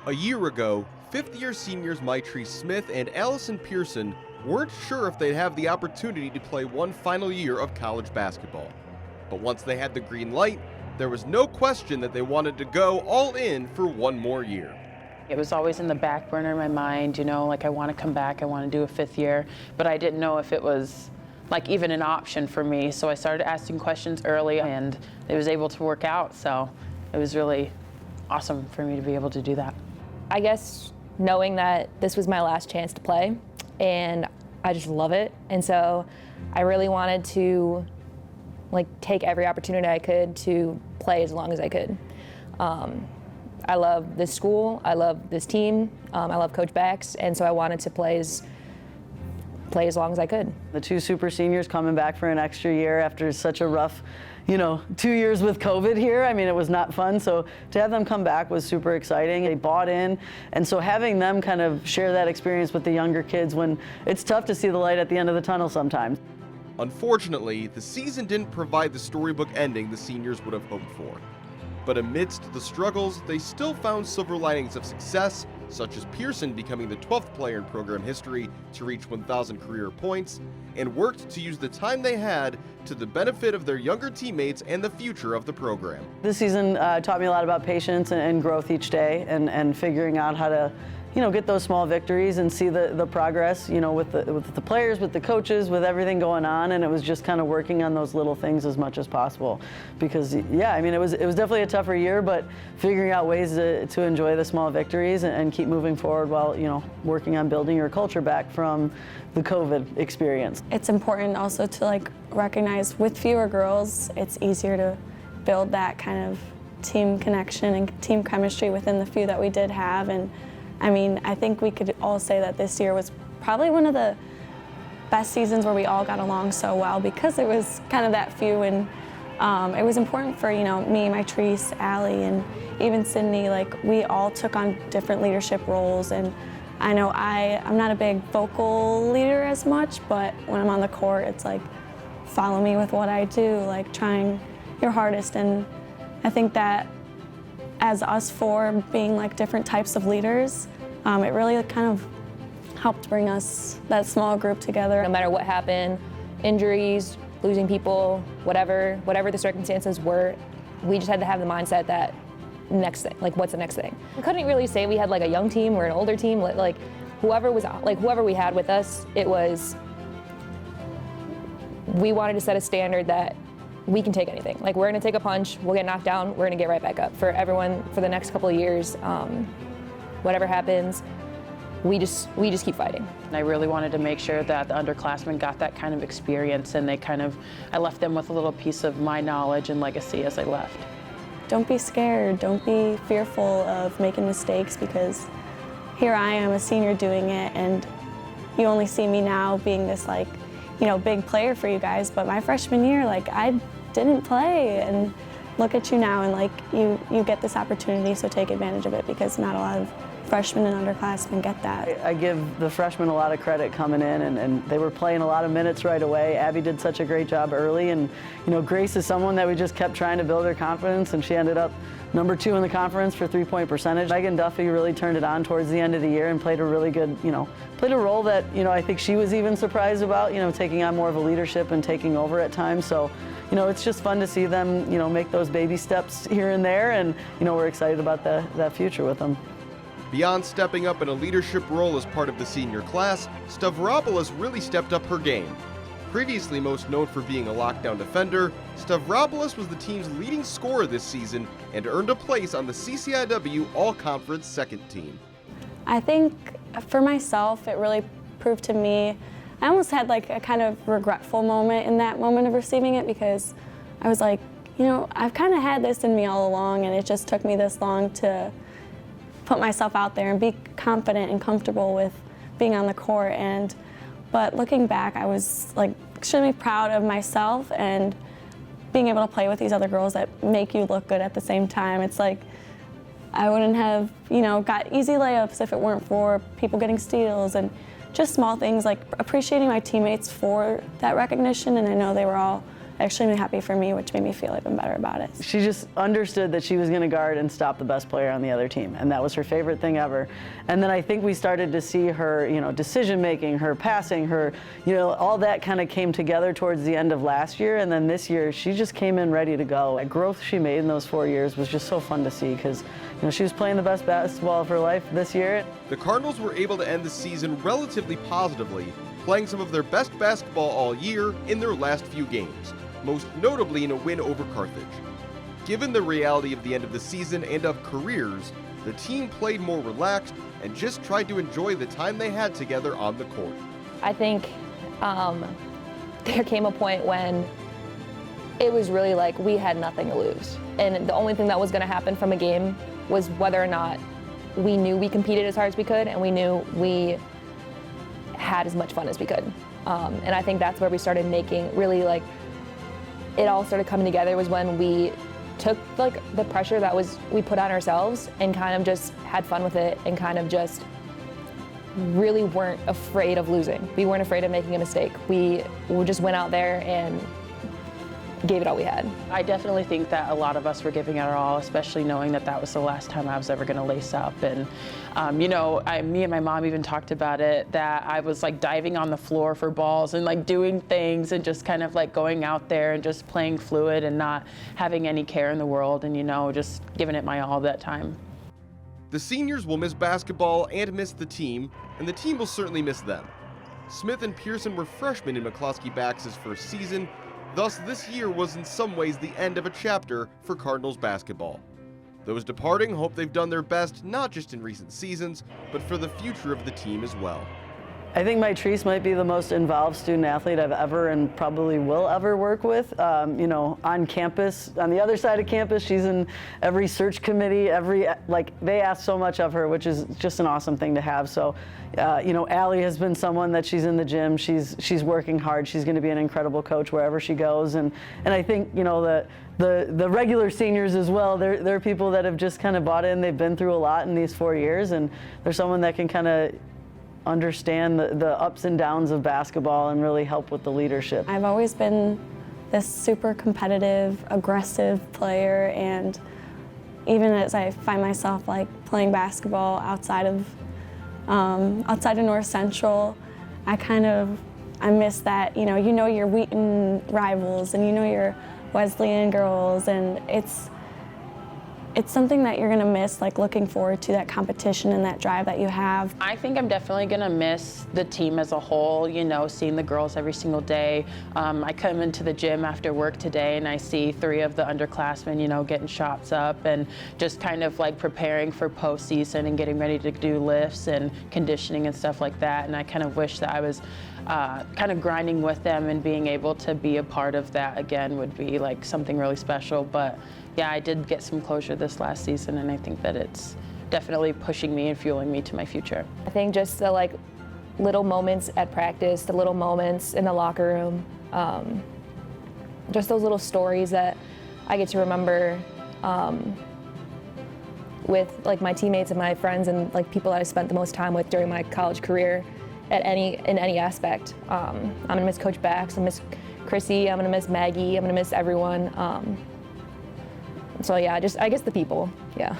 A year ago, fifth-year seniors Mitrese Smith and Allison Pearson weren't sure if they'd have the opportunity to play one final year of college basketball. But once they had the green light, there was no question that they wanted to go all in for one more year. It was always in the back burner of my mind, like I want to come back, I want to do a fifth year, but I didn't know if it was even an option for me. So I started asking questions early and it was able to work out. So it was really awesome for me to be able to do that. I guess knowing that this was my last chance to play, and I just love it. And so I really wanted to take every opportunity I could to play as long as I could. I love this school, I love this team, I love Coach Bax, and so I wanted to play as long as I could. The two super seniors coming back for an extra year after such a rough 2 years with COVID here. I mean, it was not fun. So to have them come back was super exciting. They bought in. And so having them kind of share that experience with the younger kids when it's tough to see the light at the end of the tunnel sometimes. Unfortunately, the season didn't provide the storybook ending the seniors would have hoped for. But amidst the struggles, they still found silver linings of success, such as Pearson becoming the 12th player in program history to reach 1,000 career points, and worked to use the time they had to the benefit of their younger teammates and the future of the program. This season taught me a lot about patience and growth each day, and figuring out how to get those small victories and see the progress, with the players, with the coaches, with everything going on. And it was just kind of working on those little things as much as possible. Because, yeah, I mean, it was definitely a tougher year, but figuring out ways to enjoy the small victories and keep moving forward while, working on building your culture back from the COVID experience. It's important also to recognize with fewer girls, it's easier to build that kind of team connection and team chemistry within the few that we did have. And I mean, I think we could all say that this year was probably one of the best seasons where we all got along so well because it was kind of that few, and it was important for, me, Mitrese, Allie, and even Sydney, we all took on different leadership roles. And I know I'm not a big vocal leader as much, but when I'm on the court, it's follow me with what I do, trying your hardest. And I think that as us four being different types of leaders, it really kind of helped bring us, that small group, together. No matter what happened, injuries, losing people, whatever the circumstances were, we just had to have the mindset that next thing, what's the next thing? We couldn't really say we had a young team or an older team. Whoever we had with us, it was, we wanted to set a standard that we can take anything. We're going to take a punch, we'll get knocked down, we're going to get right back up. For everyone, for the next couple of years, whatever happens, we just keep fighting. And I really wanted to make sure that the underclassmen got that kind of experience, and I left them with a little piece of my knowledge and legacy as I left. Don't be scared, don't be fearful of making mistakes, because here I am, a senior, doing it, and you only see me now being this big player for you guys, but my freshman year, I didn't play, and look at you now, and you get this opportunity, so take advantage of it, because not a lot of freshmen and underclassmen get that. I give the freshmen a lot of credit coming in, and they were playing a lot of minutes right away. Abby did such a great job early, and Grace is someone that we just kept trying to build her confidence, and she ended up number 2 in the conference for three-point percentage. Megan Duffy really turned it on towards the end of the year and played a really good, played a role that, I think she was even surprised about, taking on more of a leadership and taking over at times. So, it's just fun to see them, make those baby steps here and there, and, we're excited about that future with them. Beyond stepping up in a leadership role as part of the senior class, Stavropoulos really stepped up her game. Previously most known for being a lockdown defender, Stavropoulos was the team's leading scorer this season and earned a place on the CCIW All-Conference second team. I think for myself, it really proved to me, I almost had a kind of regretful moment in that moment of receiving it, because I was I've kind of had this in me all along, and it just took me this long to put myself out there and be confident and comfortable with being on the court. But looking back, I was extremely proud of myself and being able to play with these other girls that make you look good at the same time. It's I wouldn't have, got easy layups if it weren't for people getting steals, and just small things, appreciating my teammates for that recognition. And I know they were all extremely happy for me, which made me feel even better about it. She just understood that she was going to guard and stop the best player on the other team, and that was her favorite thing ever. And then I think we started to see her, decision making, her passing, her, all that kind of came together towards the end of last year, and then this year she just came in ready to go. The growth she made in those 4 years was just so fun to see because she was playing the best basketball of her life this year. The Cardinals were able to end the season relatively positively, playing some of their best basketball all year in their last few games, most notably in a win over Carthage. Given the reality of the end of the season and of careers, the team played more relaxed and just tried to enjoy the time they had together on the court. I think there came a point when it was really like we had nothing to lose. And the only thing that was going to happen from a game was whether or not we knew we competed as hard as we could and we knew we had as much fun as we could. And I think that's where we started making really it all started coming together was when we took the pressure that we put on ourselves and kind of just had fun with it and kind of just really weren't afraid of losing. We weren't afraid of making a mistake. We just went out there and gave it all we had. I definitely think that a lot of us were giving it our all, especially knowing that that was the last time I was ever going to lace up. And, me and my mom even talked about it, that I was diving on the floor for balls and doing things and just kind of going out there and just playing fluid and not having any care in the world and, just giving it my all that time. The seniors will miss basketball and miss the team, and the team will certainly miss them. Smith and Pearson were freshmen in McCloskey-Bax's first season. Thus, this year was in some ways the end of a chapter for Cardinals basketball. Those departing hope they've done their best not just in recent seasons, but for the future of the team as well. I think Mitrese might be the most involved student athlete I've ever and probably will ever work with. On campus, on the other side of campus, she's in every search committee, they ask so much of her, which is just an awesome thing to have. So, Allie has been someone that she's in the gym, she's working hard, she's going to be an incredible coach wherever she goes. And I think, the regular seniors as well, they're people that have just kind of bought in, they've been through a lot in these 4 years, and they're someone that can kind of understand the ups and downs of basketball and really help with the leadership. I've always been this super competitive, aggressive player, and even as I find myself playing basketball outside of North Central, I miss that, your Wheaton rivals and your Wesleyan girls, and it's something that you're gonna miss, looking forward to that competition and that drive that you have. I think I'm definitely gonna miss the team as a whole, seeing the girls every single day. I come into the gym after work today and I see 3 of the underclassmen, getting shots up and just kind of preparing for postseason and getting ready to do lifts and conditioning and stuff like that. And I kind of wish that I was kind of grinding with them, and being able to be a part of that again would be something really special. But yeah, I did get some closure this last season, and I think that it's definitely pushing me and fueling me to my future. I think just the little moments at practice, the little moments in the locker room, just those little stories that I get to remember with my teammates and my friends and people that I spent the most time with during my college career in any aspect. I'm gonna miss Coach Bax, I'm gonna miss Chrissy, I'm gonna miss Maggie, I'm gonna miss everyone. So yeah, I guess the people, yeah.